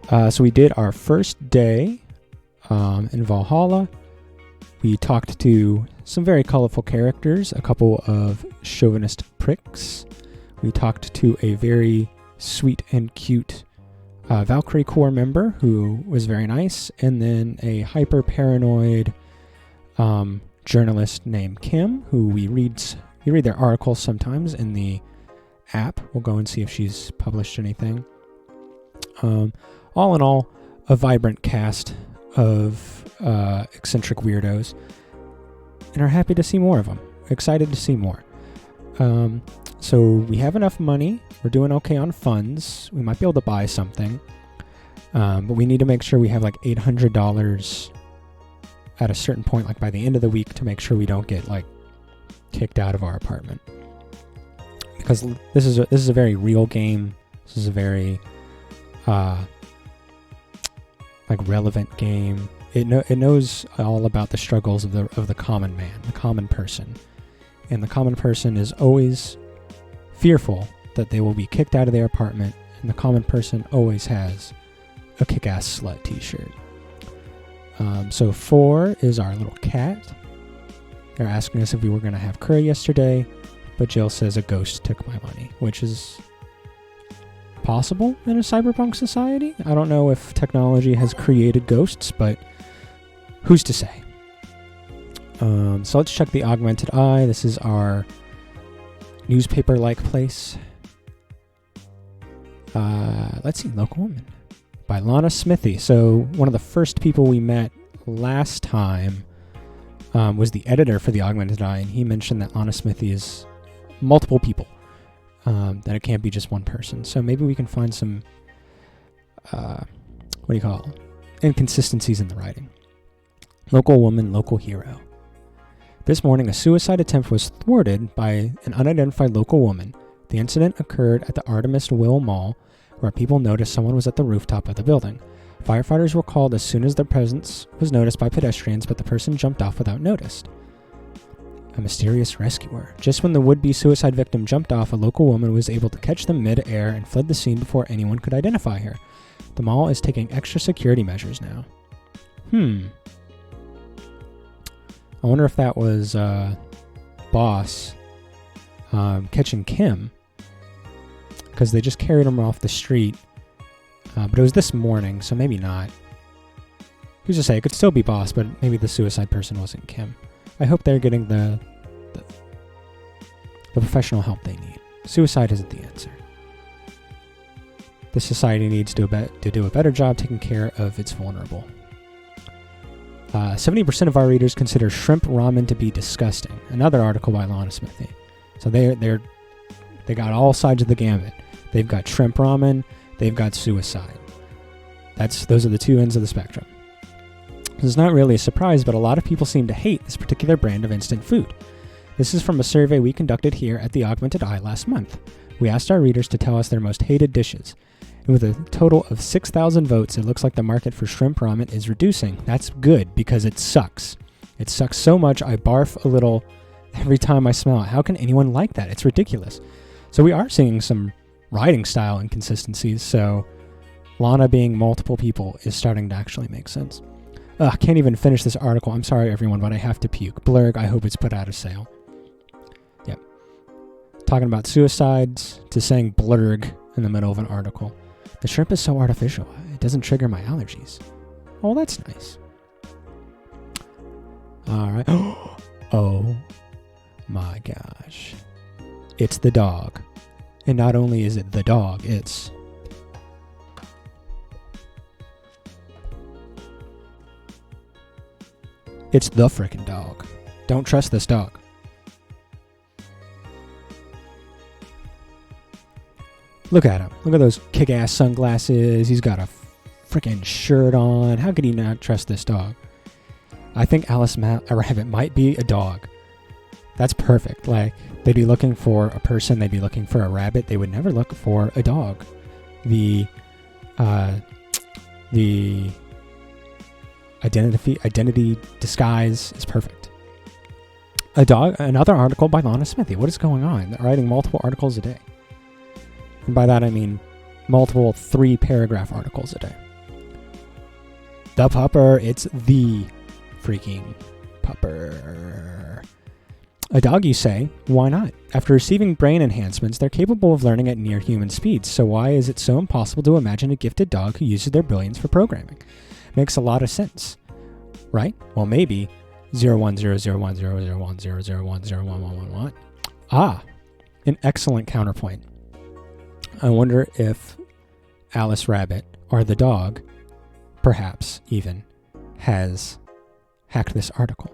So we did our first day in Valhalla. We talked to some very colorful characters, a couple of chauvinist pricks. We talked to a very sweet and cute Valkyrie Corps member who was very nice, and then a hyper-paranoid journalist named Kim, who we read their articles sometimes in the app. We'll go and see if she's published anything. All in all, a vibrant cast of eccentric weirdos, and are happy to see more of them. Excited to see more. So we have enough money. We're doing okay on funds. We might be able to buy something, but we need to make sure we have like $800 at a certain point, like by the end of the week, to make sure we don't get like kicked out of our apartment. Because this is a very real game. This is a very like relevant game. It knows all about the struggles of the common man, the common person, and the common person is always fearful that they will be kicked out of their apartment, and the common person always has a kick-ass slut t-shirt. So 4 is our little cat. They're asking us if we were going to have curry yesterday, but Jill says a ghost took my money, which is possible in a cyberpunk society. I don't know if technology has created ghosts, but who's to say? So let's check the augmented eye. This is our newspaper-like place. Let's see, Local Woman by Lana Smithy. So one of the first people we met last time was the editor for the augmented eye, and he mentioned that Lana Smithy is multiple people, that it can't be just one person. So maybe we can find some, inconsistencies in the writing. Local woman, local hero. This morning, a suicide attempt was thwarted by an unidentified local woman. The incident occurred at the Artemis Will Mall, where people noticed someone was at the rooftop of the building. Firefighters were called as soon as their presence was noticed by pedestrians, but the person jumped off without notice. A mysterious rescuer. Just when the would-be suicide victim jumped off, a local woman was able to catch them mid-air and fled the scene before anyone could identify her. The mall is taking extra security measures now. I wonder if that was Boss catching Kim, because they just carried him off the street. But it was this morning, so maybe not. Who's to say? It could still be Boss, but maybe the suicide person wasn't Kim. I hope they're getting the professional help they need. Suicide isn't the answer. The society needs to do a better job taking care of its vulnerable. 70% of our readers consider shrimp ramen to be disgusting. Another article by Lana Smithy. So they got all sides of the gambit. They've got shrimp ramen. They've got suicide. Those are the two ends of the spectrum. This is not really a surprise, but a lot of people seem to hate this particular brand of instant food. This is from a survey we conducted here at the Augmented Eye last month. We asked our readers to tell us their most hated dishes. And with a total of 6,000 votes, it looks like the market for shrimp ramen is reducing. That's good, because it sucks. It sucks so much I barf a little every time I smell it. How can anyone like that? It's ridiculous. So we are seeing some writing style inconsistencies, so Lana being multiple people is starting to actually make sense. I can't even finish this article. I'm sorry, everyone, but I have to puke. Blurg, I hope it's put out of sale. Yep. Talking about suicides to saying blurg in the middle of an article. The shrimp is so artificial. It doesn't trigger my allergies. Oh, that's nice. All right. Oh my gosh. It's the dog. And not only is it the dog, it's the frickin' dog. Don't trust this dog. Look at him. Look at those kick-ass sunglasses. He's got a frickin' shirt on. How could he not trust this dog? I think Alice Rabbit might be a dog. That's perfect. Like, they'd be looking for a person. They'd be looking for a rabbit. They would never look for a dog. The identity disguise is perfect. Another article by Lana Smithy. What is going on? They're writing multiple articles a day. And by that I mean multiple 3-paragraph articles a day. The pupper. It's the freaking pupper. A dog, you say? Why not? After receiving brain enhancements, they're capable of learning at near human speeds, so why is it so impossible to imagine a gifted dog who uses their brilliance for programming? Makes a lot of sense, right? Well, maybe 010010010010011111. Ah, an excellent counterpoint. I wonder if Alice Rabbit, or the dog, perhaps even, has hacked this article.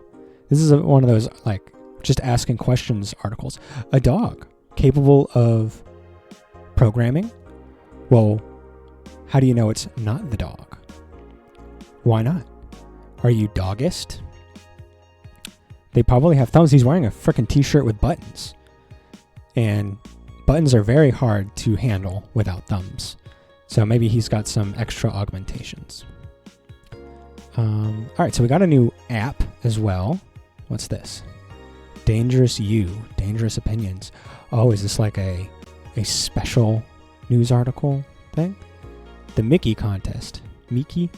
This is one of those, like, just asking questions articles. A dog capable of programming? Well, how do you know it's not the dog? Why not? Are you doggist? They probably have thumbs. He's wearing a frickin' t-shirt with buttons. And buttons are very hard to handle without thumbs. So maybe he's got some extra augmentations. All right, so we got a new app as well. What's this? Dangerous You, Dangerous Opinions. Oh, is this like a special news article thing? The Mickey contest. Mickey?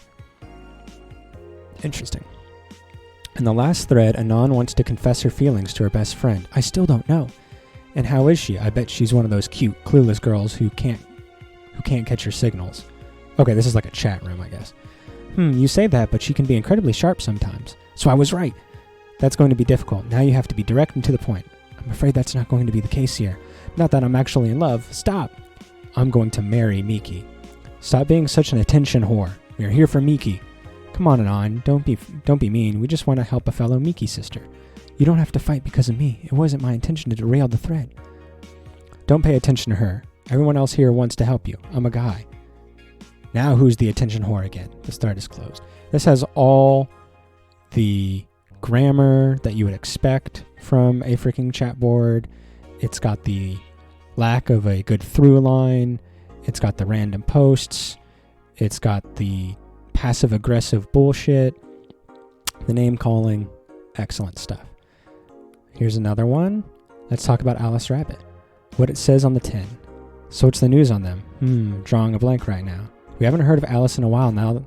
Interesting. In the last thread, Anon wants to confess her feelings to her best friend. I still don't know. And how is she? I bet she's one of those cute, clueless girls who can't catch your signals. Okay, this is like a chat room, I guess. You say that, but she can be incredibly sharp sometimes. So I was right. That's going to be difficult. Now you have to be direct and to the point. I'm afraid that's not going to be the case here. Not that I'm actually in love. Stop. I'm going to marry Miki. Stop being such an attention whore. We're here for Miki. Come on, Anon. Don't be mean. We just want to help a fellow Miki sister. You don't have to fight because of me. It wasn't my intention to derail the thread. Don't pay attention to her. Everyone else here wants to help you. I'm a guy. Now who's the attention whore again? The thread is closed. This has all the grammar that you would expect from a freaking chat board. It's got the lack of a good through line. It's got the random posts. It's got the passive-aggressive bullshit. The name calling. Excellent stuff. Here's another one. Let's talk about Alice Rabbit. What it says on the tin. So what's the news on them? Drawing a blank right now. We haven't heard of Alice in a while now.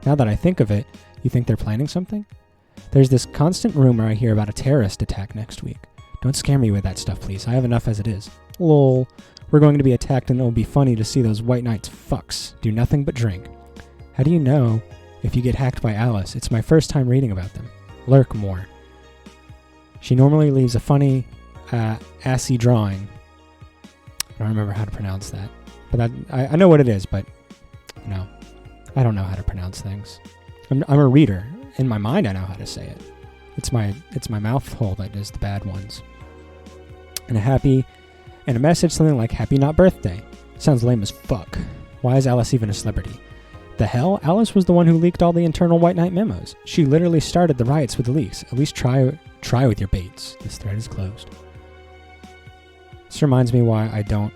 Now that I think of it, you think they're planning something? There's this constant rumor I hear about a terrorist attack next week. Don't scare me with that stuff, please. I have enough as it is. Lol. We're going to be attacked and it'll be funny to see those white knights fucks do nothing but drink. How do you know if you get hacked by Alice? It's my first time reading about them. Lurk more. She normally leaves a funny, assy drawing. I don't remember how to pronounce that. But I know what it is, but, you know, I don't know how to pronounce things. I'm a reader. In my mind, I know how to say it. It's my mouth hole that does the bad ones. And a message something like "Happy Not Birthday." Sounds lame as fuck. Why is Alice even a celebrity? The hell? Alice was the one who leaked all the internal White Knight memos. She literally started the riots with the leaks. At least try with your baits. This thread is closed. This reminds me why I don't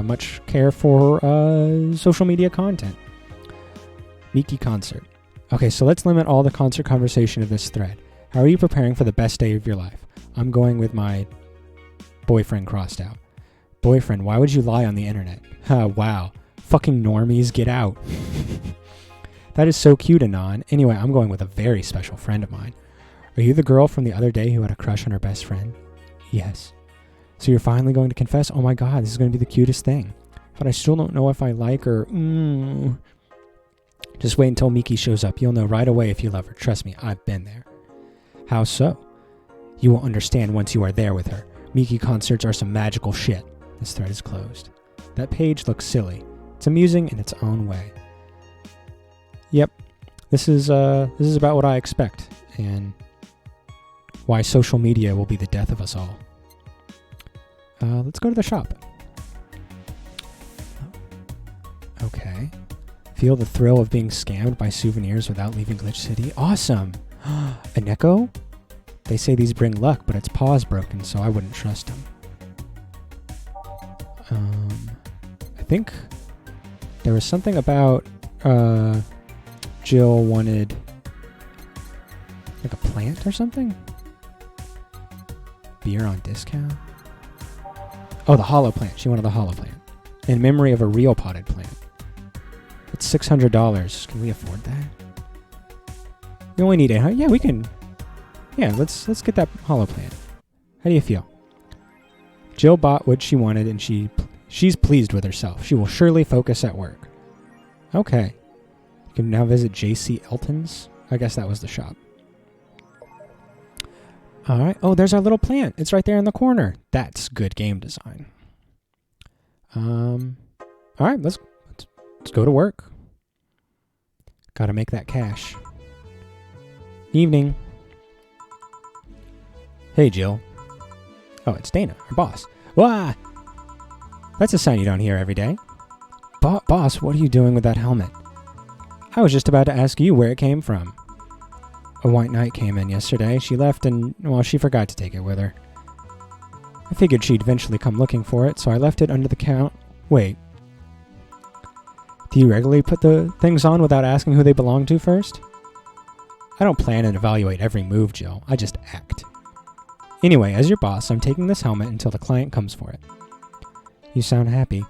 much care for social media content. Miki concert. Okay, so let's limit all the concert conversation to this thread. How are you preparing for the best day of your life? I'm going with my boyfriend crossed out. Boyfriend, why would you lie on the internet? Wow. Fucking normies, get out. That is so cute, Anon. Anyway, I'm going with a very special friend of mine. Are you the girl from the other day who had a crush on her best friend? Yes. So you're finally going to confess? Oh my god, this is going to be the cutest thing. But I still don't know if I like her. Just wait until Miki shows up. You'll know right away if you love her. Trust me, I've been there. How so? You will understand once you are there with her. Miki concerts are some magical shit. This thread is closed. That page looks silly. It's amusing in its own way. Yep. This is about what I expect, and why social media will be the death of us all. Let's go to the shop. Okay. Feel the thrill of being scammed by souvenirs without leaving Glitch City. Awesome! A Neko? They say these bring luck, but its paw's broken, so I wouldn't trust them. I think there was something about Jill wanted like a plant or something? Beer on discount? Oh, the hollow plant. She wanted the hollow plant. In memory of a real potted plant. It's $600. Can we afford that? You only need 800. Yeah, we can. Yeah, let's get that holo plant. How do you feel? Jill bought what she wanted, and she's pleased with herself. She will surely focus at work. Okay. You can now visit J.C. Elton's. I guess that was the shop. All right. Oh, there's our little plant. It's right there in the corner. That's good game design. All right. Let's go to work. Got to make that cash. Evening. Hey, Jill. Oh, it's Dana, our boss. Wah! That's a sound you don't hear every day. Boss, what are you doing with that helmet? I was just about to ask you where it came from. A white knight came in yesterday. She left and, well, she forgot to take it with her. I figured she'd eventually come looking for it, so I left it under the count. Wait. Do you regularly put the things on without asking who they belong to first? I don't plan and evaluate every move, Jill. I just act. Anyway, as your boss, I'm taking this helmet until the client comes for it. You sound happy.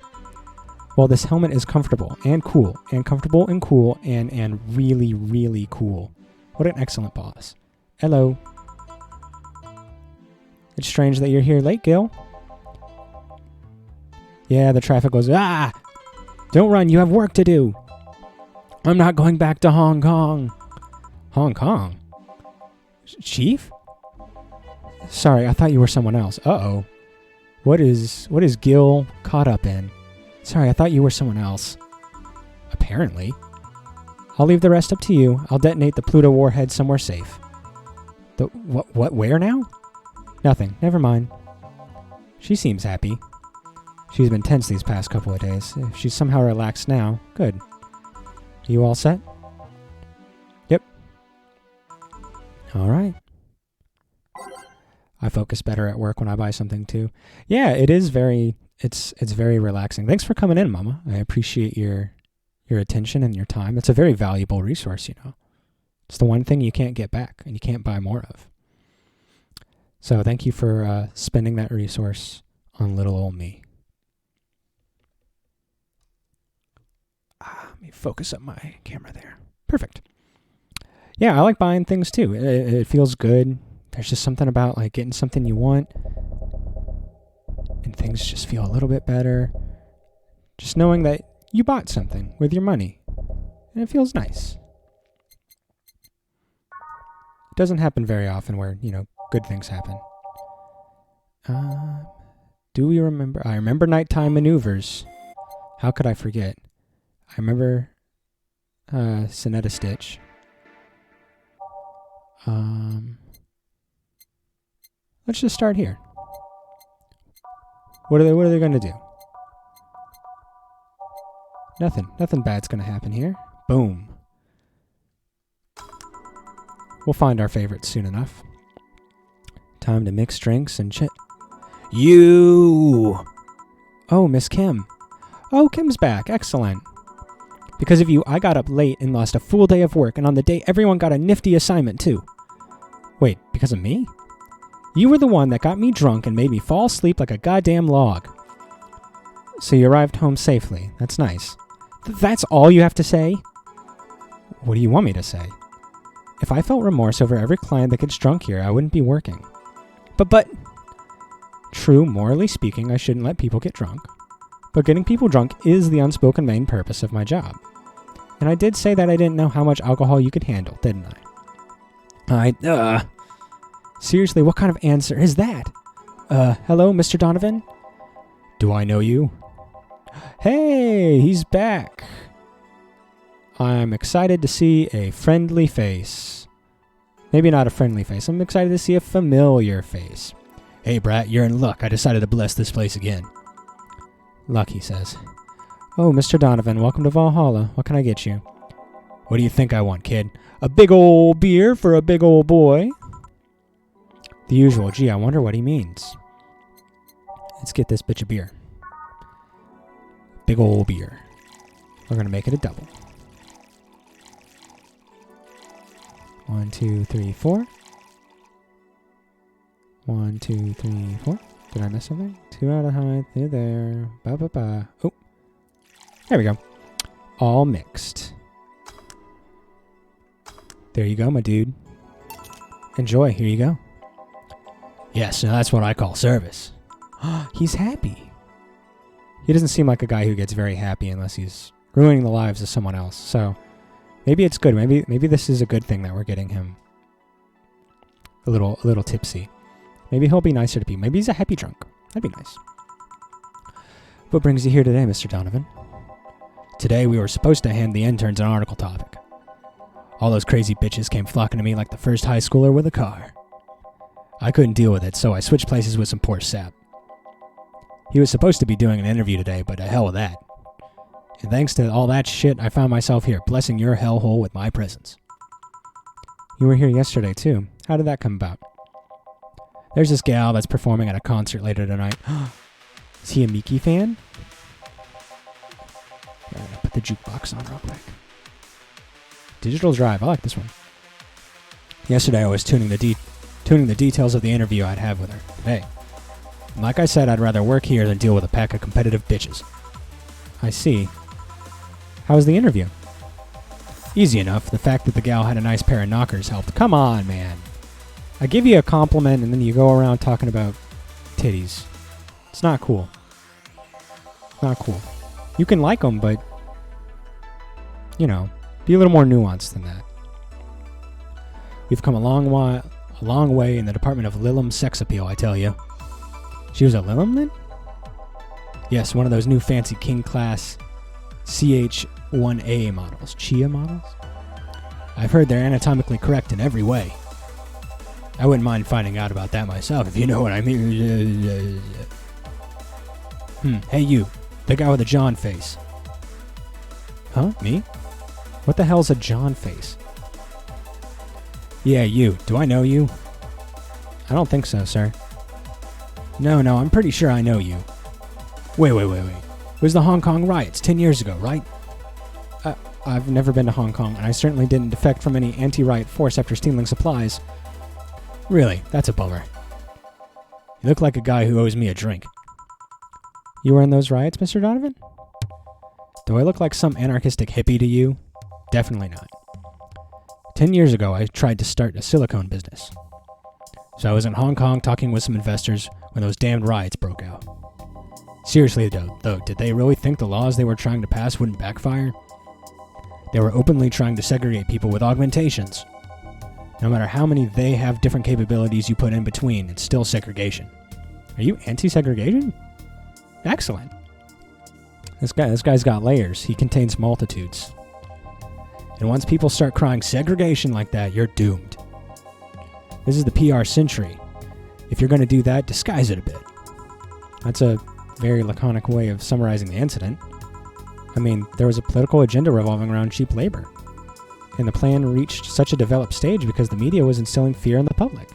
Well, this helmet is comfortable and cool, and comfortable and cool, and really, really cool. What an excellent boss. Hello. It's strange that you're here late, Gil. Yeah, the traffic goes, ah! Don't run, you have work to do. I'm not going back to Hong Kong. Hong Kong? Chief? Sorry, I thought you were someone else. Uh-oh. What is Gil caught up in? Sorry, I thought you were someone else. Apparently. I'll leave the rest up to you. I'll detonate the Pluto warhead somewhere safe. Where now? Nothing. Never mind. She seems happy. She's been tense these past couple of days. If she's somehow relaxed now, good. Are you all set? Yep. All right. I focus better at work when I buy something too. Yeah, it is very, it's very relaxing. Thanks for coming in, Mama. I appreciate your attention and your time. It's a very valuable resource, you know. It's the one thing you can't get back and you can't buy more of. So thank you for spending that resource on little old me. Let me focus up my camera there. Perfect. Yeah, I like buying things too. It feels good. There's just something about like getting something you want and things just feel a little bit better. Just knowing that you bought something with your money and it feels nice. It doesn't happen very often where, you know, good things happen. Do we remember? I remember nighttime maneuvers. How could I forget? I remember Sonetta Stitch. Let's just start here. What are they going to do? Nothing bad's going to happen here. Boom. We'll find our favorites soon enough. Time to mix drinks and chit. You! Oh, Miss Kim. Oh, Kim's back. Excellent. Because of you, I got up late and lost a full day of work, and on the day, everyone got a nifty assignment, too. Wait, because of me? You were the one that got me drunk and made me fall asleep like a goddamn log. So you arrived home safely. That's nice. That's all you have to say? What do you want me to say? If I felt remorse over every client that gets drunk here, I wouldn't be working. But... True, morally speaking, I shouldn't let people get drunk. But getting people drunk is the unspoken main purpose of my job. And I did say that I didn't know how much alcohol you could handle, didn't I? Seriously, what kind of answer is that? Hello, Mr. Donovan? Do I know you? Hey, he's back. I'm excited to see a friendly face. Maybe not a friendly face. I'm excited to see a familiar face. Hey, Brat, you're in luck. I decided to bless this place again. Luck, he says. Oh, Mr. Donovan, welcome to Valhalla. What can I get you? What do you think I want, kid? A big old beer for a big old boy? The usual. Gee, I wonder what he means. Let's get this bitch a beer. Big old beer. We're going to make it a double. 1, 2, 3, 4. 1, 2, 3, 4. Did I miss something? 2 out of height. There. Ba ba ba. Oh. There we go. All mixed. There you go, my dude. Enjoy. Here you go. Yes, now that's what I call service. He's happy. He doesn't seem like a guy who gets very happy unless he's ruining the lives of someone else. So maybe it's good. Maybe this is a good thing that we're getting him a little tipsy. Maybe he'll be nicer to people. Maybe he's a happy drunk. That'd be nice. What brings you here today, Mr. Donovan? Today we were supposed to hand the interns an article topic. All those crazy bitches came flocking to me like the first high schooler with a car. I couldn't deal with it, so I switched places with some poor sap. He was supposed to be doing an interview today, but to hell with that. And thanks to all that shit, I found myself here, blessing your hellhole with my presence. You were here yesterday, too. How did that come about? There's this gal that's performing at a concert later tonight. Is he a Miki fan? Yeah, I'm gonna put the jukebox on real quick. Digital Drive. I like this one. Yesterday I was tuning the details of the interview I'd have with her. Today, like I said, I'd rather work here than deal with a pack of competitive bitches. I see. How was the interview? Easy enough. The fact that the gal had a nice pair of knockers helped. Come on, man. I give you a compliment and then you go around talking about titties. It's not cool. Not cool. You can like them, but, you know, be a little more nuanced than that. We've come a long way in the department of Lilum sex appeal, I tell you. She was a Lilum then? Yes, one of those new fancy king class CH1A models. Chia models? I've heard they're anatomically correct in every way. I wouldn't mind finding out about that myself, if you know what I mean. Hey you, the guy with the John face. Huh? Me? What the hell's a John face? Yeah, you. Do I know you? I don't think so, sir. No, I'm pretty sure I know you. Wait. It was the Hong Kong riots 10 years ago, right? I've never been to Hong Kong, and I certainly didn't defect from any anti-riot force after stealing supplies. Really, that's a bummer. You look like a guy who owes me a drink. You were in those riots, Mr. Donovan? Do I look like some anarchistic hippie to you? Definitely not. 10 years ago, I tried to start a silicone business. So I was in Hong Kong talking with some investors when those damned riots broke out. Seriously though, did they really think the laws they were trying to pass wouldn't backfire? They were openly trying to segregate people with augmentations. No matter how many they have different capabilities you put in between, it's still segregation. Are you anti-segregation? Excellent. This guy's got layers. He contains multitudes. And once people start crying segregation like that, you're doomed. This is the PR century. If you're going to do that, disguise it a bit. That's a very laconic way of summarizing the incident. I mean, there was a political agenda revolving around cheap labor. And the plan reached such a developed stage because the media was instilling fear in the public.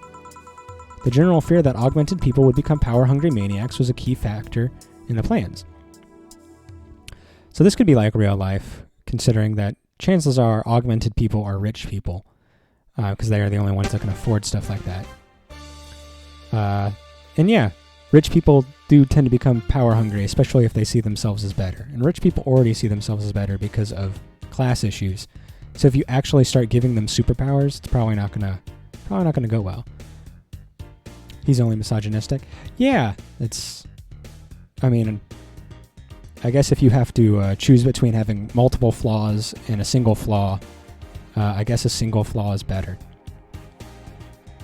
The general fear that augmented people would become power-hungry maniacs was a key factor in the plans. So this could be like real life, considering that chances are augmented people are rich people, because they are the only ones that can afford stuff like that. And yeah, rich people do tend to become power-hungry, especially if they see themselves as better. And rich people already see themselves as better because of class issues. So if you actually start giving them superpowers, it's probably not gonna go well. He's only misogynistic. Yeah, I guess if you have to choose between having multiple flaws and a single flaw, I guess a single flaw is better.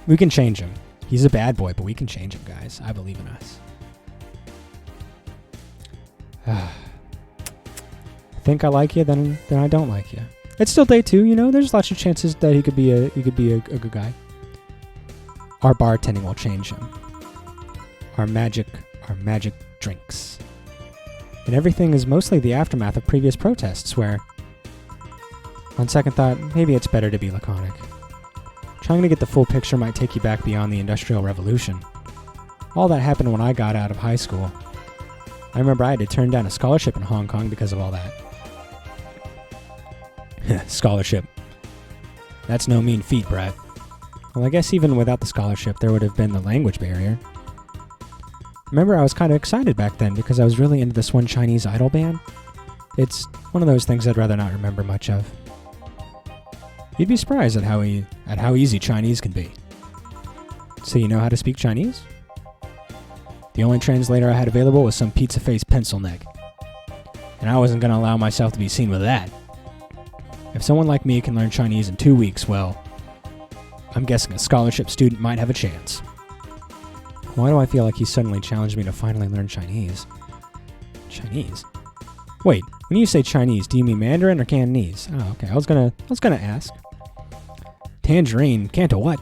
We can change him. He's a bad boy, but we can change him, guys. I believe in us. I think I like you, then I don't like you. It's still day 2, you know. There's lots of chances that he could be a good guy. Our bartending will change him. Our magic drinks. And everything is mostly the aftermath of previous protests where, on second thought, maybe it's better to be laconic. Trying to get the full picture might take you back beyond the Industrial Revolution. All that happened when I got out of high school. I remember I had to turn down a scholarship in Hong Kong because of all that. Scholarship. That's no mean feat, Brad. Well, I guess even without the scholarship, there would have been the language barrier. Remember, I was kind of excited back then because I was really into this one Chinese idol band. It's one of those things I'd rather not remember much of. You'd be surprised at how easy Chinese can be. So you know how to speak Chinese? The only translator I had available was some pizza-faced pencil neck. And I wasn't going to allow myself to be seen with that. If someone like me can learn Chinese in 2 weeks, well, I'm guessing a scholarship student might have a chance. Why do I feel like he suddenly challenged me to finally learn Chinese? Chinese? Wait, when you say Chinese, do you mean Mandarin or Cantonese? Oh, okay. I was gonna ask. Tangerine, Canto what?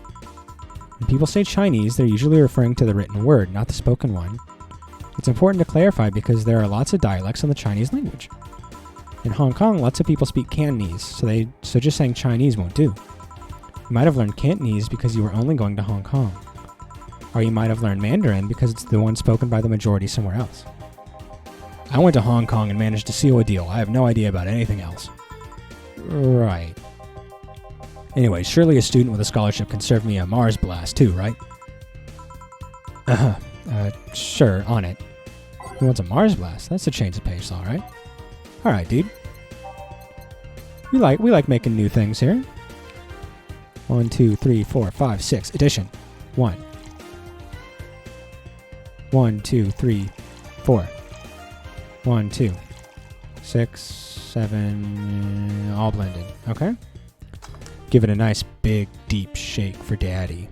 When people say Chinese, they're usually referring to the written word, not the spoken one. It's important to clarify because there are lots of dialects in the Chinese language. In Hong Kong, lots of people speak Cantonese, so just saying Chinese won't do. You might have learned Cantonese because you were only going to Hong Kong. Or you might have learned Mandarin because it's the one spoken by the majority somewhere else. I went to Hong Kong and managed to seal a deal. I have no idea about anything else. Right. Anyway, surely a student with a scholarship can serve me a Mars blast too, right? Sure, on it. Who wants a Mars blast? That's a change of pace, alright. Alright, dude. We like making new things here. 1, 2, 3, 4, 5, 6. Addition. 1. 1, 2, 3, 4. 1, 2. 6, 7. All blended. Okay. Give it a nice big deep shake for daddy.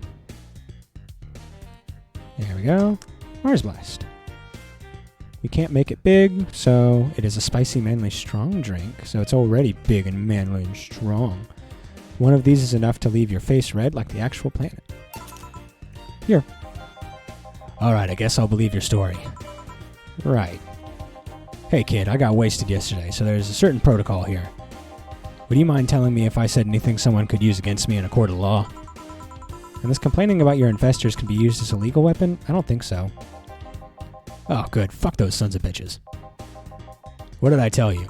There we go. Mars Blast. We can't make it big, so it is a spicy, manly, strong drink, so it's already big and manly and strong. One of these is enough to leave your face red like the actual planet. Here. Alright, I guess I'll believe your story. Right. Hey kid, I got wasted yesterday, so there's a certain protocol here. Would you mind telling me if I said anything someone could use against me in a court of law? And this complaining about your investors can be used as a legal weapon? I don't think so. Oh, good. Fuck those sons of bitches. What did I tell you?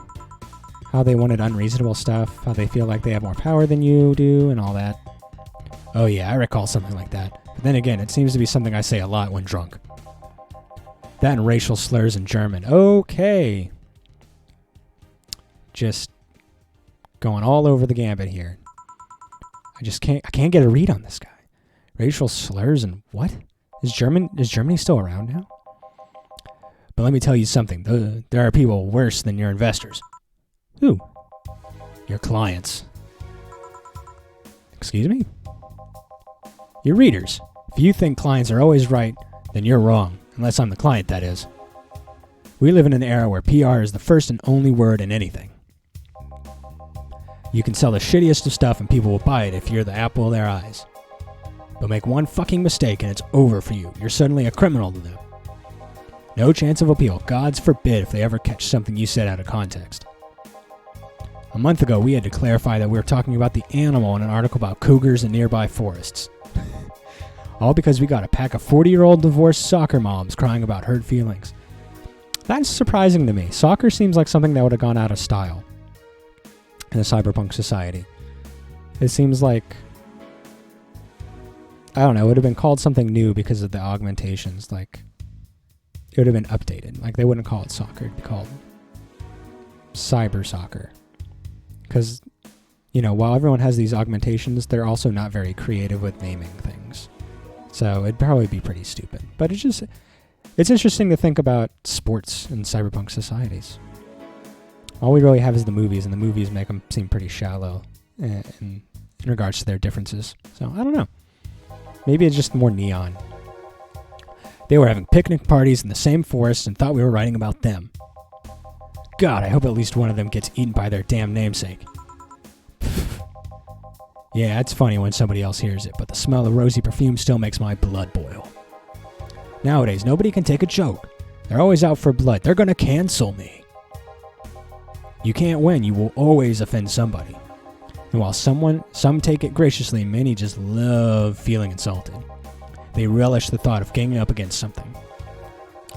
How they wanted unreasonable stuff, how they feel like they have more power than you do, and all that. Oh yeah, I recall something like that. But then again, it seems to be something I say a lot when drunk. That and racial slurs in German. Okay. Just going all over the gambit here. I can't get a read on this guy. Racial slurs and what? Is Germany still around now? But let me tell you something. There are people worse than your investors. Who? Your clients. Excuse me? Your readers. If you think clients are always right, then you're wrong. Unless I'm the client, that is. We live in an era where PR is the first and only word in anything. You can sell the shittiest of stuff and people will buy it if you're the apple of their eyes. But make one fucking mistake and it's over for you. You're suddenly a criminal to them. No chance of appeal. Gods forbid if they ever catch something you said out of context. A month ago, we had to clarify that we were talking about the animal in an article about cougars in nearby forests. All because we got a pack of 40-year-old divorced soccer moms crying about hurt feelings. That's surprising to me. Soccer seems like something that would have gone out of style in a cyberpunk society. It seems like, I don't know, it would have been called something new because of the augmentations. Like, it would have been updated. Like, they wouldn't call it soccer. It'd be called cyber soccer. Because, you know, while everyone has these augmentations, they're also not very creative with naming things. So it'd probably be pretty stupid. But it's interesting to think about sports in cyberpunk societies. All we really have is the movies, and the movies make them seem pretty shallow in regards to their differences. So I don't know. Maybe it's just more neon. They were having picnic parties in the same forest and thought we were writing about them. God, I hope at least one of them gets eaten by their damn namesake. Yeah, it's funny when somebody else hears it, but the smell of rosy perfume still makes my blood boil. Nowadays, nobody can take a joke. They're always out for blood. They're gonna cancel me. You can't win. You will always offend somebody. And while some take it graciously, many just love feeling insulted. They relish the thought of ganging up against something.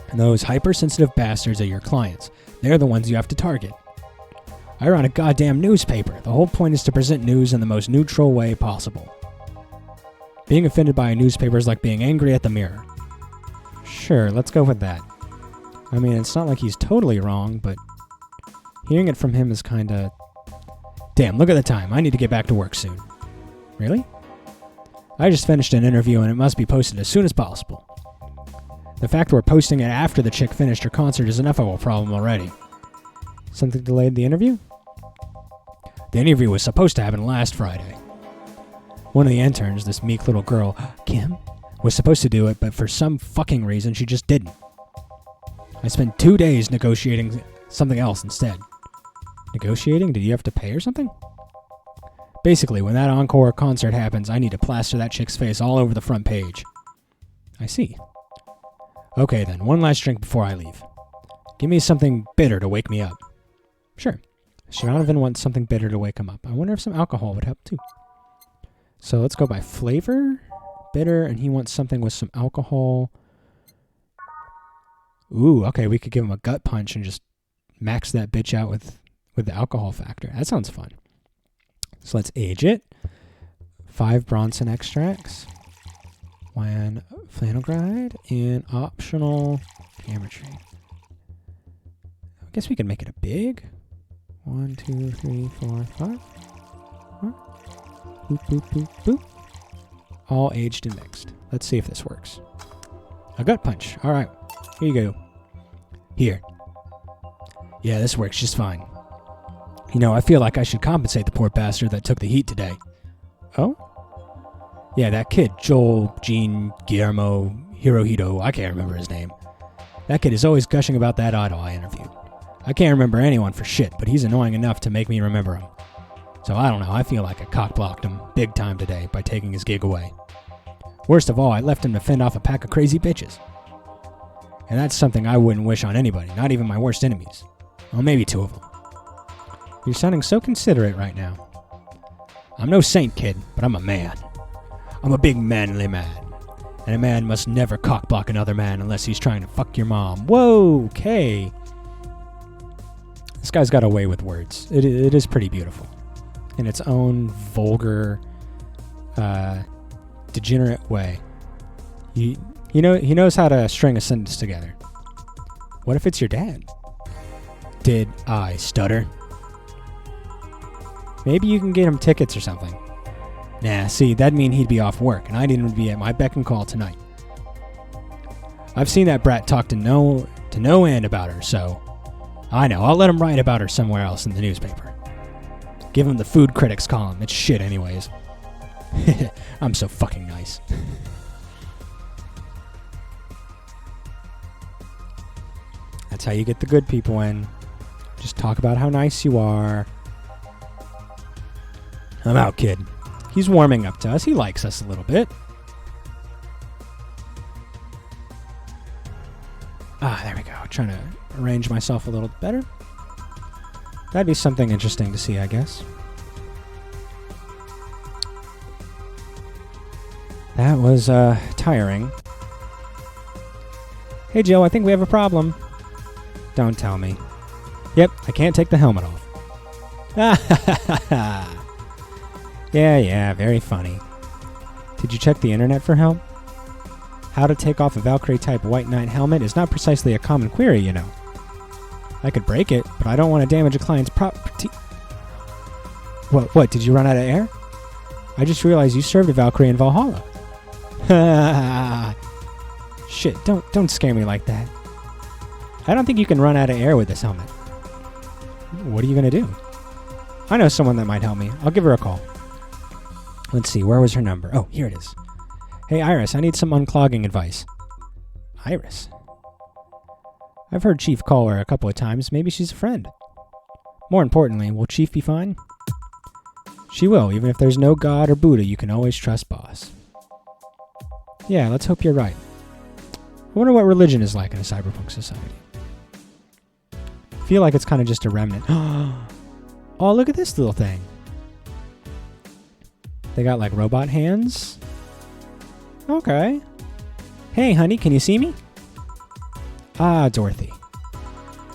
And those hypersensitive bastards are your clients. They're the ones you have to target. I run a goddamn newspaper. The whole point is to present news in the most neutral way possible. Being offended by a newspaper is like being angry at the mirror. Sure, let's go with that. I mean, it's not like he's totally wrong, but hearing it from him is kinda Damn, look at the time. I need to get back to work soon. Really? I just finished an interview and it must be posted as soon as possible. The fact we're posting it after the chick finished her concert is enough of a problem already. Something delayed the interview? The interview was supposed to happen last Friday. One of the interns, this meek little girl, Kim, was supposed to do it, but for some fucking reason she just didn't. I spent 2 days negotiating something else instead. Negotiating? Did you have to pay or something? Basically, when that encore concert happens, I need to plaster that chick's face all over the front page. I see. Okay then, one last drink before I leave. Give me something bitter to wake me up. Sure. Donovan wants something bitter to wake him up. I wonder if some alcohol would help too. So let's go by flavor. Bitter, and he wants something with some alcohol. Ooh, okay, we could give him a gut punch and just max that bitch out with the alcohol factor. That sounds fun. So let's age it. 5 Bronson extracts. 1 flannel gride and optional geometry. I guess we can make it a big. 1, 2, 3, 4, 5. Huh? Boop, boop, boop, boop. All aged and mixed. Let's see if this works. A gut punch. All right. Here you go. Here. Yeah, this works just fine. You know, I feel like I should compensate the poor bastard that took the heat today. Oh? Yeah, that kid, Joel, Gene, Guillermo, Hirohito, I can't remember his name. That kid is always gushing about that idol I interviewed. I can't remember anyone for shit, but he's annoying enough to make me remember him. So I don't know, I feel like I cock-blocked him big time today by taking his gig away. Worst of all, I left him to fend off a pack of crazy bitches. And that's something I wouldn't wish on anybody, not even my worst enemies. Well, maybe 2 of them. You're sounding so considerate right now. I'm no saint, kid, but I'm a man. I'm a big manly man. And a man must never cock-block another man unless he's trying to fuck your mom. Whoa, okay. This guy's got a way with words. It is pretty beautiful. In its own vulgar, degenerate way. He knows how to string a sentence together. What if it's your dad? Did I stutter? Maybe you can get him tickets or something. Nah, see, that'd mean he'd be off work, and I didn't be at my beck and call tonight. I've seen that brat talk to no end about her, so I know, I'll let him write about her somewhere else in the newspaper. Give him the food critics column. It's shit anyways. I'm so fucking nice. That's how you get the good people in. Just talk about how nice you are. I'm out, kid. He's warming up to us. He likes us a little bit. There we go. Trying to arrange myself a little better. That'd be something interesting to see, I guess. That was tiring. Hey, Joe, I think we have a problem. Don't tell me. Yep, I can't take the helmet off. Yeah, very funny. Did you check the internet for help? How to take off a Valkyrie-type White Knight helmet is not precisely a common query, you know. I could break it, but I don't want to damage a client's property. What, did you run out of air? I just realized you served a Valkyrie in Valhalla. Shit, don't scare me like that. I don't think you can run out of air with this helmet. What are you going to do? I know someone that might help me. I'll give her a call. Let's see, where was her number? Oh, here it is. Hey, Iris, I need some unclogging advice. Iris? I've heard Chief call her a couple of times. Maybe she's a friend. More importantly, will Chief be fine? She will, even if there's no God or Buddha, you can always trust Boss. Yeah, let's hope you're right. I wonder what religion is like in a cyberpunk society. I feel like it's kind of just a remnant. Oh, look at this little thing. They got like robot hands. Okay. Hey, honey, can you see me? Ah, Dorothy.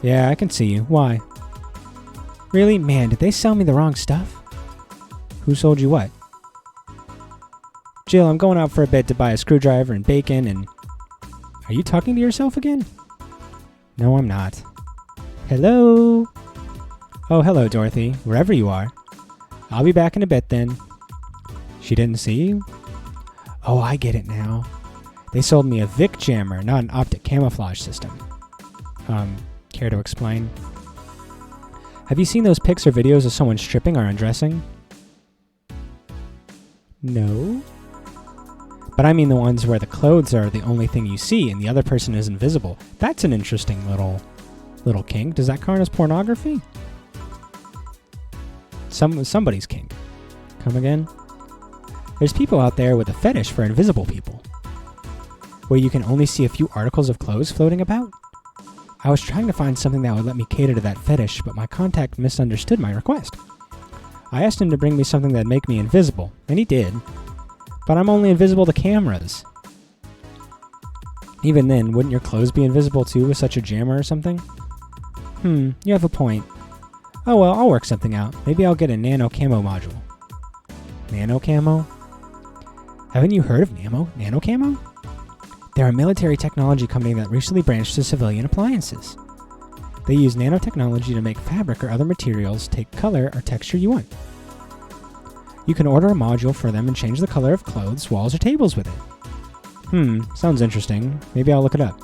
Yeah, I can see you. Why? Really? Man, did they sell me the wrong stuff? Who sold you what? Jill, I'm going out for a bit to buy a screwdriver and bacon and... Are you talking to yourself again? No, I'm not. Hello? Oh, hello, Dorothy, wherever you are. I'll be back in a bit then. She didn't see you? Oh, I get it now. They sold me a Vic jammer, not an optic camouflage system. Care to explain? Have you seen those pics or videos of someone stripping or undressing? No. But I mean the ones where the clothes are the only thing you see and the other person is invisible. That's an interesting little kink. Does that count as pornography? Somebody's kink. Come again? There's people out there with a fetish for invisible people, where you can only see a few articles of clothes floating about. I was trying to find something that would let me cater to that fetish, but my contact misunderstood my request. I asked him to bring me something that'd make me invisible, and he did. But I'm only invisible to cameras. Even then, wouldn't your clothes be invisible too with such a jammer or something? You have a point. Oh well, I'll work something out. Maybe I'll get a nano camo module. Nano camo? Haven't you heard of nano camo? They're a military technology company that recently branched to civilian appliances. They use nanotechnology to make fabric or other materials take color or texture you want. You can order a module for them and change the color of clothes, walls, or tables with it. Sounds interesting. Maybe I'll look it up.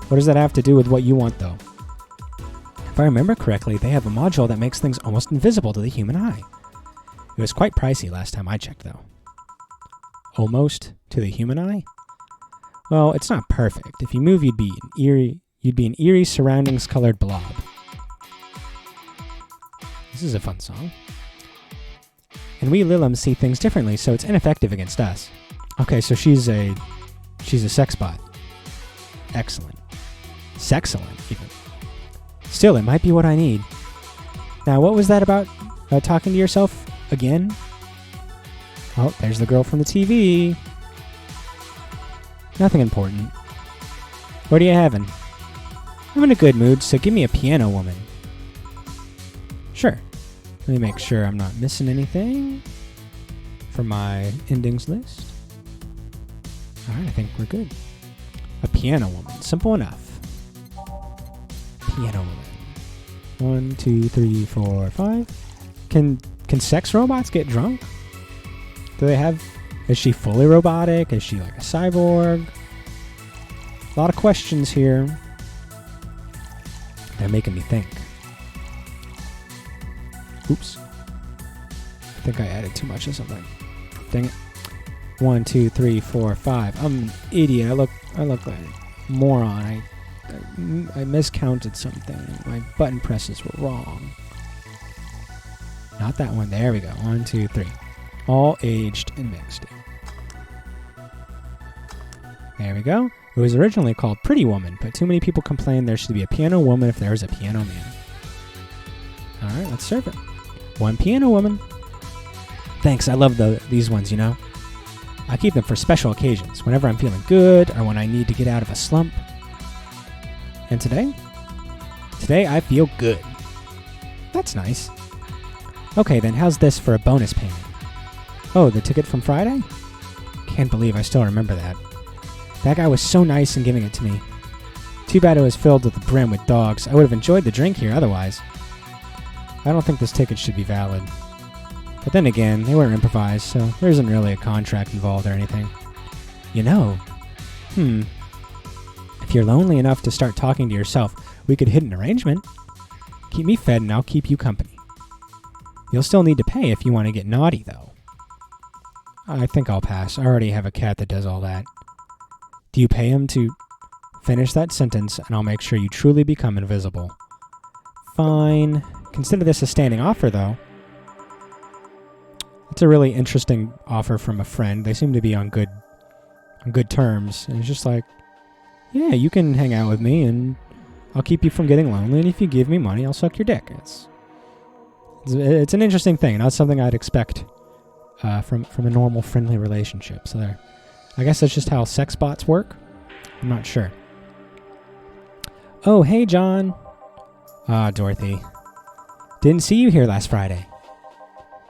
What does that have to do with what you want, though? If I remember correctly, they have a module that makes things almost invisible to the human eye. It was quite pricey last time I checked, though. Almost to the human eye? Well, it's not perfect. If you move, you'd be an eerie surroundings-colored blob. This is a fun song. And we Lilums see things differently, so it's ineffective against us. Okay, so she's a sex bot. Excellent. Sexcellent, even. Still, it might be what I need. Now, what was that about talking to yourself again? Oh, there's the girl from the TV. Nothing important. What are you having? I'm in a good mood, so give me a piano woman. Sure. Let me make sure I'm not missing anything from my endings list. Alright, I think we're good. A piano woman. Simple enough. Piano woman. 1, 2, 3, 4, 5. Can sex robots get drunk? Do they have... Is she fully robotic? Is she like a cyborg? A lot of questions here. They're making me think. Oops. I think I added too much of something. Dang it. 1, 2, 3, 4, 5. I'm an idiot. I look like a moron. I miscounted something. My button presses were wrong. Not that one. There we go. 1, 2, 3. All aged and mixed. There we go. It was originally called Pretty Woman, but too many people complained there should be a piano woman if there was a piano man. Alright, let's serve it. One piano woman. Thanks, I love these ones, you know. I keep them for special occasions, whenever I'm feeling good or when I need to get out of a slump. And today? Today I feel good. That's nice. Okay then, how's this for a bonus payment? Oh, the ticket from Friday? Can't believe I still remember that. That guy was so nice in giving it to me. Too bad it was filled to the brim with dogs. I would have enjoyed the drink here otherwise. I don't think this ticket should be valid. But then again, they weren't improvised, so there isn't really a contract involved or anything. You know, if you're lonely enough to start talking to yourself, we could hit an arrangement. Keep me fed and I'll keep you company. You'll still need to pay if you want to get naughty, though. I think I'll pass. I already have a cat that does all that. Do you pay him to finish that sentence, and I'll make sure you truly become invisible. Fine. Consider this a standing offer, though. It's a really interesting offer from a friend. They seem to be on good terms. And it's just like, yeah, you can hang out with me, and I'll keep you from getting lonely, and if you give me money, I'll suck your dick. It's an interesting thing. Not something I'd expect from a normal friendly relationship. So there. I guess that's just how sex bots work. I'm not sure. Oh, hey, John. Dorothy. Didn't see you here last Friday.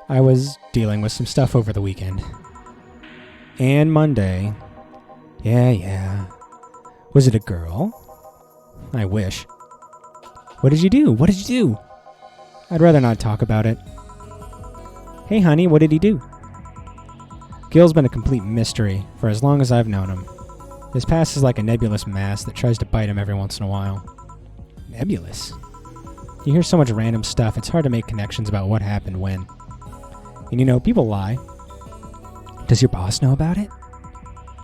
I was dealing with some stuff over the weekend. And Monday. Yeah. Was it a girl? I wish. What did you do? I'd rather not talk about it. Hey, honey, what did he do? Gil's been a complete mystery for as long as I've known him. His past is like a nebulous mass that tries to bite him every once in a while. Nebulous? You hear so much random stuff, it's hard to make connections about what happened when. And you know, people lie. Does your boss know about it?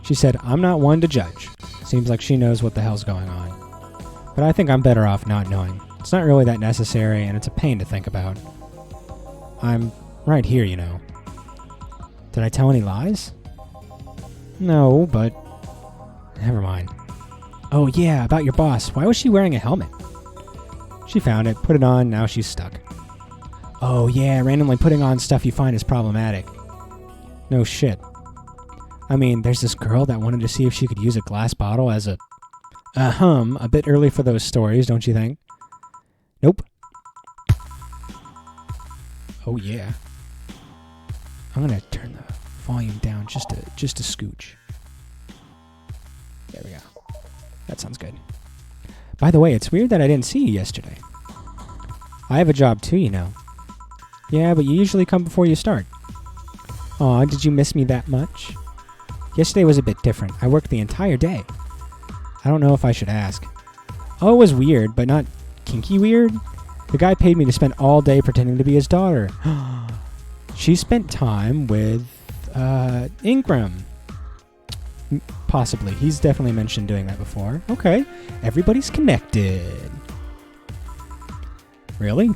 She said, I'm not one to judge. Seems like she knows what the hell's going on. But I think I'm better off not knowing. It's not really that necessary, and it's a pain to think about. I'm right here, you know. Did I tell any lies? No, but... Never mind. Oh yeah, about your boss. Why was she wearing a helmet? She found it, put it on, now she's stuck. Oh yeah, randomly putting on stuff you find is problematic. No shit. I mean, there's this girl that wanted to see if she could use a glass bottle as a... a bit early for those stories, don't you think? Nope. Oh yeah. I'm gonna turn the volume down just a scooch. There we go. That sounds good. By the way, it's weird that I didn't see you yesterday. I have a job too, you know. Yeah, but you usually come before you start. Aw, did you miss me that much? Yesterday was a bit different. I worked the entire day. I don't know if I should ask. Oh, it was weird, but not kinky weird. The guy paid me to spend all day pretending to be his daughter. She spent time with, Ingram. Possibly. He's definitely mentioned doing that before. Okay. Everybody's connected. Really?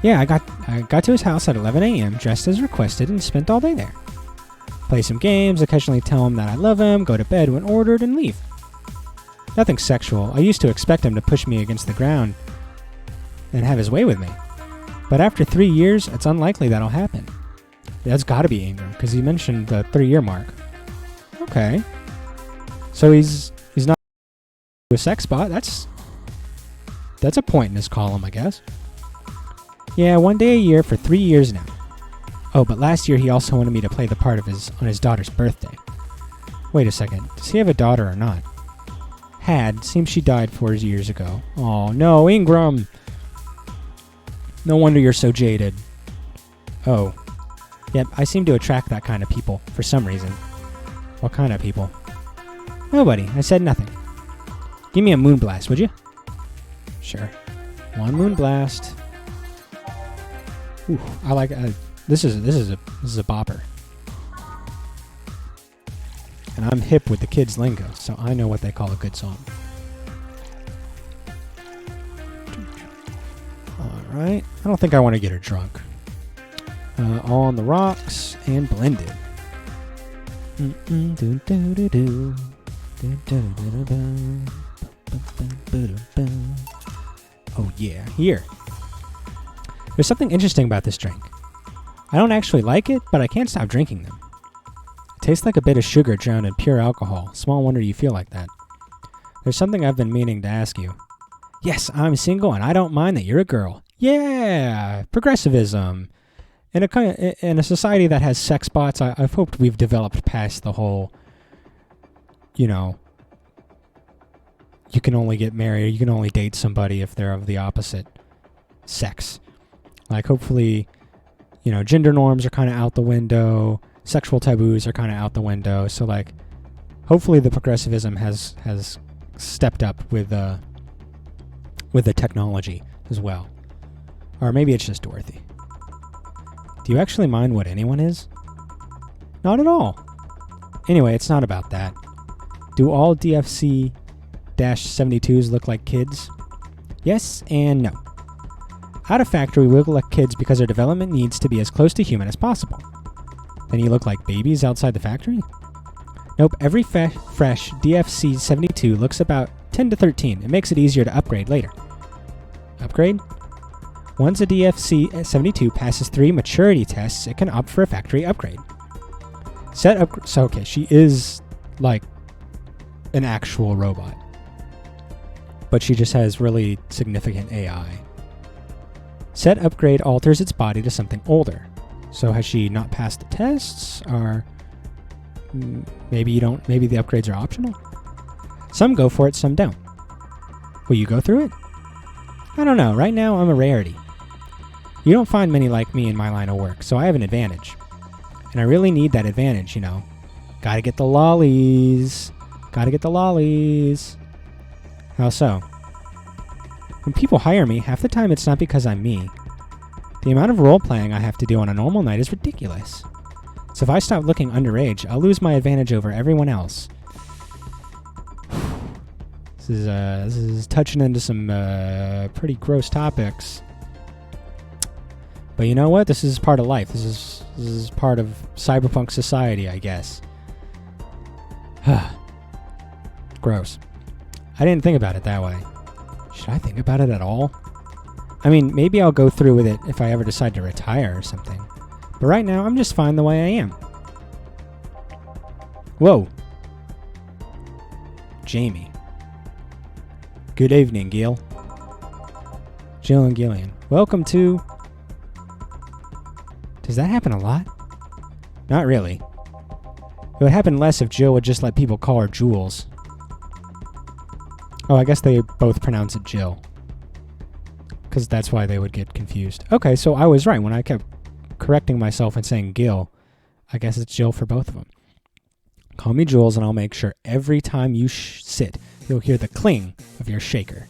Yeah, I got to his house at 11 a.m., dressed as requested, and spent all day there. Play some games, occasionally tell him that I love him, go to bed when ordered, and leave. Nothing sexual. I used to expect him to push me against the ground and have his way with me. But after 3 years, it's unlikely that'll happen. That's gotta be Ingram, because he mentioned the 3-year mark. Okay. So he's not a sex bot. That's a point in his column, I guess. Yeah, 1 day a year for 3 years now. Oh, but last year he also wanted me to play the part of on his daughter's birthday. Wait a second. Does he have a daughter or not? Had. Seems she died 4 years ago. Oh, no, Ingram! No wonder you're so jaded. Oh. Yep, I seem to attract that kind of people, for some reason. What kind of people? Nobody. I said nothing. Give me a moon blast, would you? Sure. 1 moon blast. Ooh, I like this is a bopper. And I'm hip with the kids' lingo, so I know what they call a good song. Alright. I don't think I want to get her drunk. All on the rocks and blended. Oh yeah, here. There's something interesting about this drink. I don't actually like it, but I can't stop drinking them. It tastes like a bit of sugar drowned in pure alcohol. Small wonder you feel like that. There's something I've been meaning to ask you. Yes, I'm single and I don't mind that you're a girl. Yeah, progressivism. In a society that has sex bots, I've hoped we've developed past the whole, you know, you can only get married, you can only date somebody if they're of the opposite sex. Like, hopefully, you know, gender norms are kind of out the window, sexual taboos are kind of out the window. So, like, hopefully the progressivism has stepped up with the technology as well. Or maybe it's just Dorothy. Do you actually mind what anyone is? Not at all. Anyway, it's not about that. Do all DFC-72s look like kids? Yes and no. Out of factory, we look like kids because our development needs to be as close to human as possible. Then you look like babies outside the factory? Nope, every fresh DFC-72 looks about 10 to 13. It makes it easier to upgrade later. Upgrade? Once a DFC-72 passes 3 maturity tests, it can opt for a factory upgrade. So okay, she is like an actual robot. But she just has really significant AI. Set upgrade alters its body to something older. So has she not passed the tests? Or maybe the upgrades are optional? Some go for it, some don't. Will you go through it? I don't know. Right now, I'm a rarity. You don't find many like me in my line of work, so I have an advantage. And I really need that advantage, you know. Gotta get the lollies. Gotta get the lollies. How so? When people hire me, half the time it's not because I'm me. The amount of role-playing I have to do on a normal night is ridiculous. So if I stop looking underage, I'll lose my advantage over everyone else. This is touching into some pretty gross topics. But you know what? This is part of life. This is part of cyberpunk society, I guess. Gross. I didn't think about it that way. Should I think about it at all? I mean, maybe I'll go through with it if I ever decide to retire or something. But right now, I'm just fine the way I am. Whoa. Jamie. Good evening, Gil. Jill and Gillian. Welcome to... Does that happen a lot? Not really. It would happen less if Jill would just let people call her Jules. Oh, I guess they both pronounce it Jill. Because that's why they would get confused. Okay, so I was right when I kept correcting myself and saying Gil. I guess it's Jill for both of them. Call me Jules and I'll make sure every time you sit, you'll hear the cling of your shaker.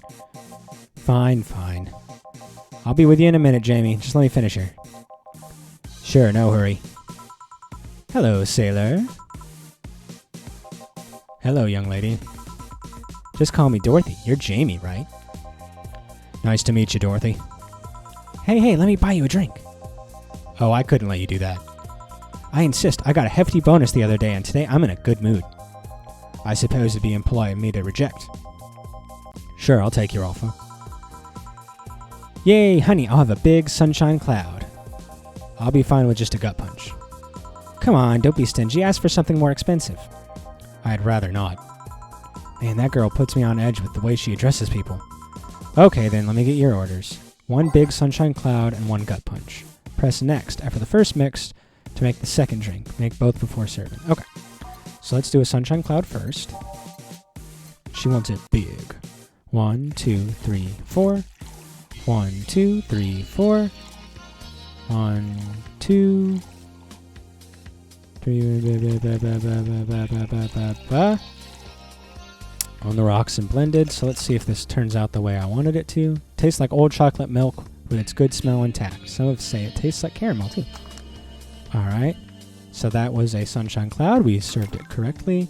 Fine, fine. I'll be with you in a minute, Jamie. Just let me finish here. Sure, no hurry. Hello, sailor. Hello, young lady. Just call me Dorothy. You're Jamie, right? Nice to meet you, Dorothy. Hey, let me buy you a drink. Oh, I couldn't let you do that. I insist. I got a hefty bonus the other day, and today I'm in a good mood. I suppose it'd be impolite of me to reject. Sure, I'll take your offer. Yay, honey, I'll have a big sunshine cloud. I'll be fine with just a gut punch. Come on, don't be stingy. Ask for something more expensive. I'd rather not. Man, that girl puts me on edge with the way she addresses people. Okay, then, let me get your orders. 1 big sunshine cloud and 1 gut punch. Press next after the first mix to make the second drink. Make both before serving. Okay, so let's do a sunshine cloud first. She wants it big. 1, 2, 3, 4. 1, 2, 3, 4. 1, 2, 3. On the rocks and blended, so let's see if this turns out the way I wanted it to. Tastes like old chocolate milk with its good smell intact. Some would say it tastes like caramel too. Alright, so that was a sunshine cloud. We served it correctly.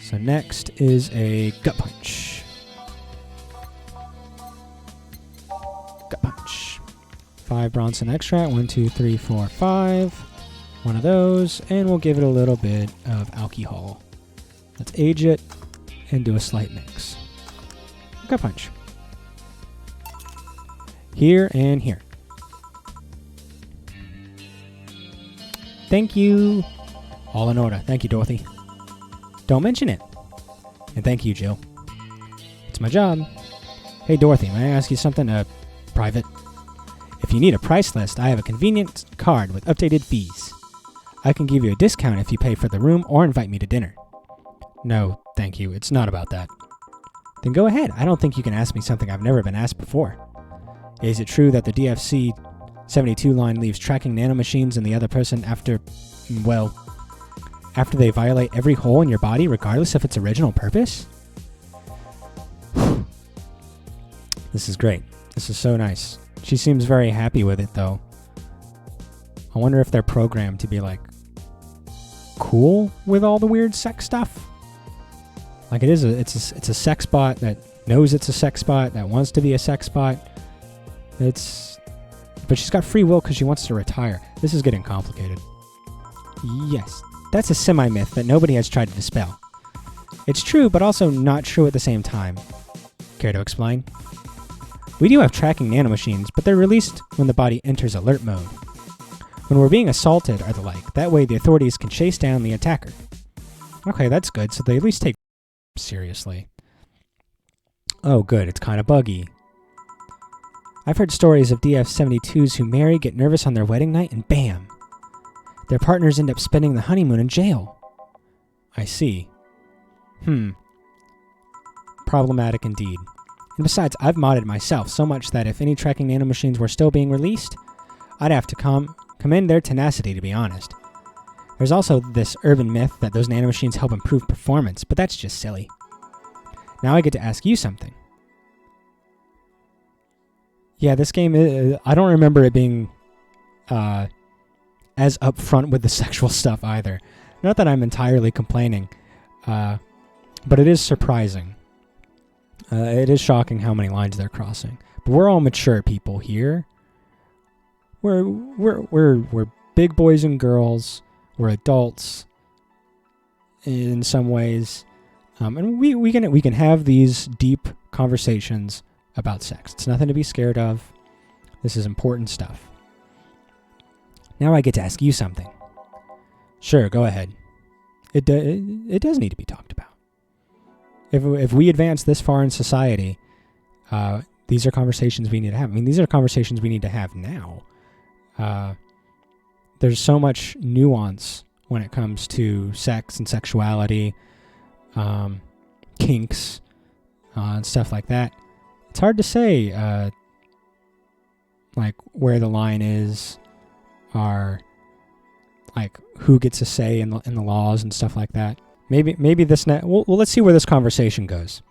So next is a gut punch. Gut punch. 5 Bronson extract. 1, 2, 3, 4, 5. One of those, and we'll give it a little bit of alcohol. Let's age it and do a slight mix. Gut punch. Here and here. Thank you. All in order. Thank you, Dorothy. Don't mention it. And thank you, Jill. It's my job. Hey, Dorothy, may I ask you something private? If you need a price list, I have a convenient card with updated fees. I can give you a discount if you pay for the room or invite me to dinner. No, thank you. It's not about that. Then go ahead. I don't think you can ask me something I've never been asked before. Is it true that the DFC-72 line leaves tracking nanomachines in the other person after they violate every hole in your body, regardless of its original purpose? This is great. This is so nice. She seems very happy with it, though. I wonder if they're programmed to be, like, cool with all the weird sex stuff. Like, it's a sex bot that knows it's a sex bot, that wants to be a sex bot. But she's got free will because she wants to retire. This is getting complicated. Yes, that's a semi-myth that nobody has tried to dispel. It's true, but also not true at the same time. Care to explain? We do have tracking nanomachines, but they're released when the body enters alert mode. When we're being assaulted or the like, that way the authorities can chase down the attacker. Okay, that's good, so they at least take seriously. Oh good, it's kind of buggy. I've heard stories of DF-72s who marry, get nervous on their wedding night, and bam! Their partners end up spending the honeymoon in jail. I see. Problematic indeed. And besides, I've modded myself so much that if any tracking nanomachines were still being released, I'd have to commend their tenacity, to be honest. There's also this urban myth that those nanomachines help improve performance, but that's just silly. Now I get to ask you something. Yeah, this game, I don't remember it being as upfront with the sexual stuff either. Not that I'm entirely complaining, but it is surprising. It is shocking how many lines they're crossing. But we're all mature people here. We're big boys and girls. We're adults in some ways, and we can have these deep conversations about sex. It's nothing to be scared of. This is important stuff. Now I get to ask you something. Sure, go ahead. It does need to be talked about. If we advance this far in society, these are conversations we need to have. I mean, these are conversations we need to have now. There's so much nuance when it comes to sex and sexuality, kinks, and stuff like that. It's hard to say, like, where the line is, or like who gets a say in the laws and stuff like that. Maybe this well, let's see where this conversation goes,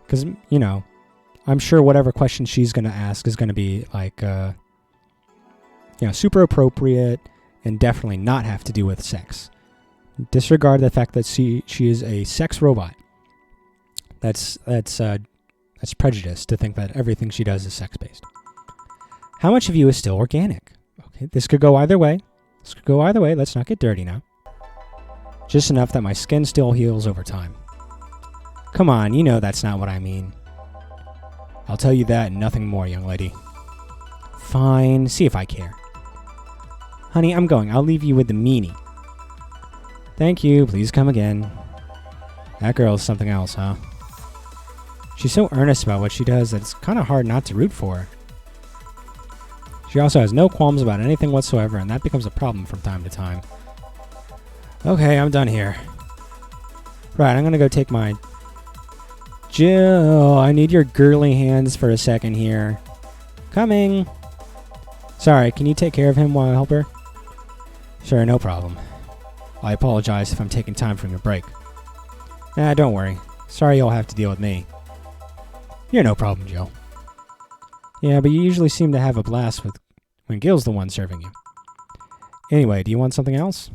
because I'm sure whatever question she's going to ask is going to be like, super appropriate and definitely not have to do with sex. Disregard the fact that she is a sex robot. That's prejudice to think that everything she does is sex-based. How much of you is still organic? Okay, this could go either way. Let's not get dirty now. Just enough that my skin still heals over time. Come on, you know that's not what I mean. I'll tell you that and nothing more, young lady. Fine, see if I care. Honey, I'm going. I'll leave you with the meanie. Thank you. Please come again. That girl's something else, huh? She's so earnest about what she does that it's kind of hard not to root for her. She also has no qualms about anything whatsoever, and that becomes a problem from time to time. Okay, I'm done here. Right, I'm gonna go take my... Jill, I need your girly hands for a second here. Coming! Sorry, can you take care of him while I help her? Sure, no problem. I apologize if I'm taking time from your break. Nah, don't worry. Sorry you'll have to deal with me. You're no problem, Jill. Yeah, but you usually seem to have a blast when Gil's the one serving you. Anyway, do you want something else?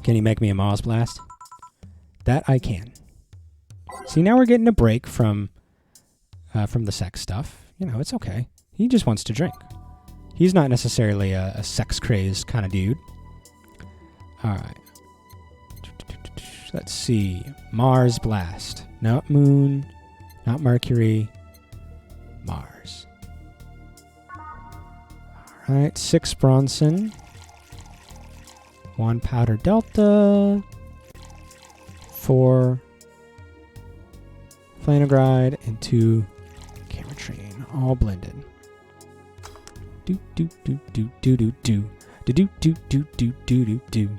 Can you make me a Mars Blast? That I can. See, now we're getting a break from the sex stuff. It's okay. He just wants to drink. He's not necessarily a sex-crazed kind of dude. Alright. Let's see. Mars Blast. Not Moon. Not Mercury. Mars. Alright, 6 Bronson. 1 Powder Delta. 4 Flanagride. And 2 Cametrain. All blended. Do do do do do do do do do do do do do do do.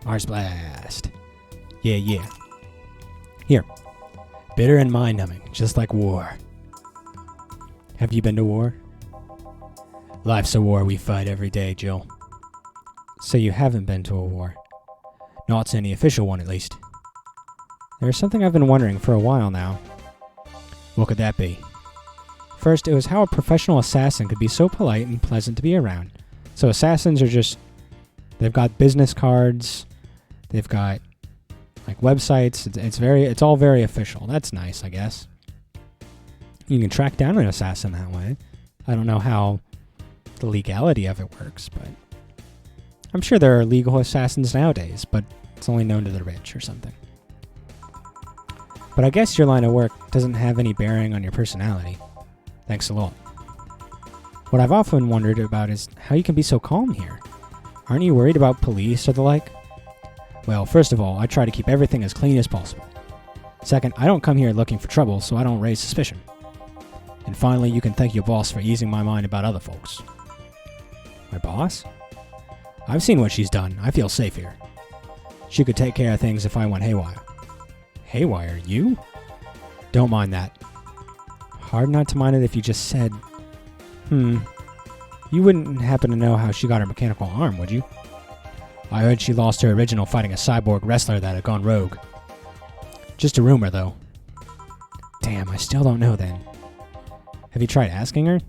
Mars Blast. Yeah. Here. Bitter and mind-numbing, just like war. Have you been to war? Life's a war we fight every day, Jill. So you haven't been to a war. Not any official one, at least. There's something I've been wondering for a while now. What could that be? First, it was how a professional assassin could be so polite and pleasant to be around. So assassins are they've got business cards, they've got like websites, it's all very official. That's nice, I guess. You can track down an assassin that way. I don't know how the legality of it works, but I'm sure there are legal assassins nowadays, but it's only known to the rich or something. But I guess your line of work doesn't have any bearing on your personality. Thanks a lot. What I've often wondered about is how you can be so calm here. Aren't you worried about police or the like? Well, first of all, I try to keep everything as clean as possible. Second, I don't come here looking for trouble, so I don't raise suspicion. And finally, you can thank your boss for easing my mind about other folks. My boss? I've seen what she's done. I feel safe here. She could take care of things if I went haywire. Haywire? You? Don't mind that. Hard not to mind it if you just said, You wouldn't happen to know how she got her mechanical arm, would you? I heard she lost her original fighting a cyborg wrestler that had gone rogue. Just a rumor, though. Damn, I still don't know then. Have you tried asking her?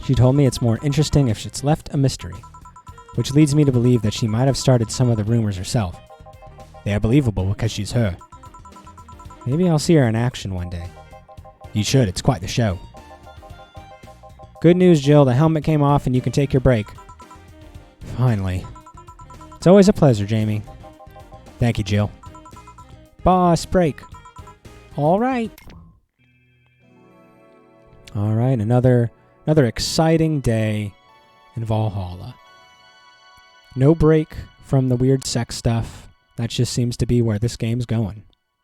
She told me it's more interesting if it's left a mystery, which leads me to believe that she might have started some of the rumors herself. They are believable because she's her. Maybe I'll see her in action one day. You should, it's quite the show. Good news, Jill, the helmet came off and you can take your break. Finally. It's always a pleasure, Jamie. Thank you, Jill. Boss break. All right. All right, another exciting day in Valhalla. No break from the weird sex stuff. That just seems to be where this game's going.